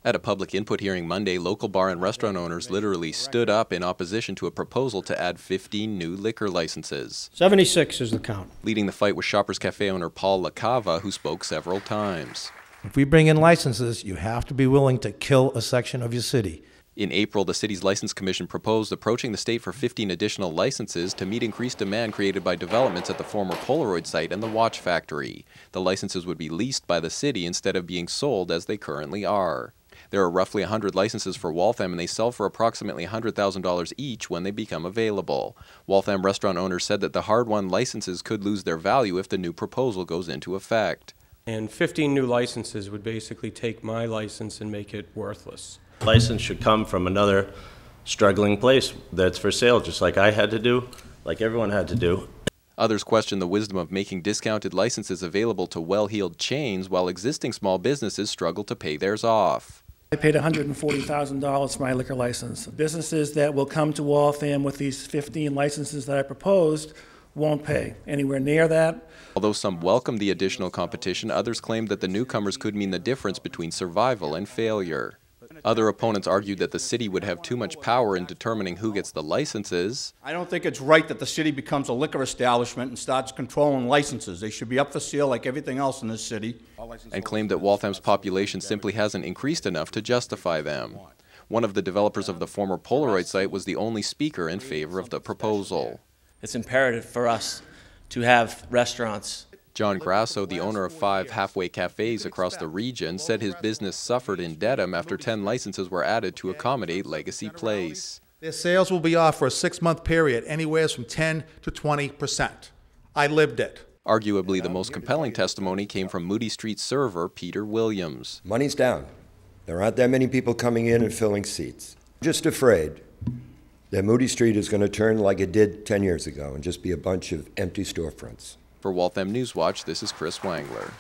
At a public input hearing Monday, local bar and restaurant owners literally stood up in opposition to a proposal to add 15 new liquor licenses. 76 is the count. Leading the fight was Shoppers Cafe owner Paul LaCava, who spoke several times. If we bring in licenses, you have to be willing to kill a section of your city. In April, the city's license commission proposed approaching the state for 15 additional licenses to meet increased demand created by developments at the former Polaroid site and the watch factory. The licenses would be leased by the city instead of being sold as they currently are. There are roughly 100 licenses for Waltham, and they sell for approximately $100,000 each when they become available. Waltham restaurant owners said that the hard-won licenses could lose their value if the new proposal goes into effect. And 15 new licenses would basically take my license and make it worthless. License should come from another struggling place that's for sale, just like I had to do, like everyone had to do. Others question the wisdom of making discounted licenses available to well-heeled chains while existing small businesses struggle to pay theirs off. I paid $140,000 for my liquor license. Businesses that will come to Waltham with these 15 licenses that I proposed won't pay anywhere near that. Although some welcomed the additional competition, others claimed that the newcomers could mean the difference between survival and failure. Other opponents argued that the city would have too much power in determining who gets the licenses. I don't think it's right that the city becomes a liquor establishment and starts controlling licenses. They should be up for sale like everything else in this city. And claimed that Waltham's population simply hasn't increased enough to justify them. One of the developers of the former Polaroid site was the only speaker in favor of the proposal. It's imperative for us to have restaurants. John Grasso, the owner of 5 halfway cafes across the region, said his business suffered in Dedham after 10 licenses were added to accommodate Legacy Place. Their sales will be off for a 6-month period, anywhere from 10 to 20%. I lived it. Arguably, the most compelling testimony came from Moody Street server Peter Williams. Money's down. There aren't that many people coming in and filling seats. I'm just afraid that Moody Street is going to turn like it did 10 years ago and just be a bunch of empty storefronts. For Waltham Newswatch, this is Chris Wangler.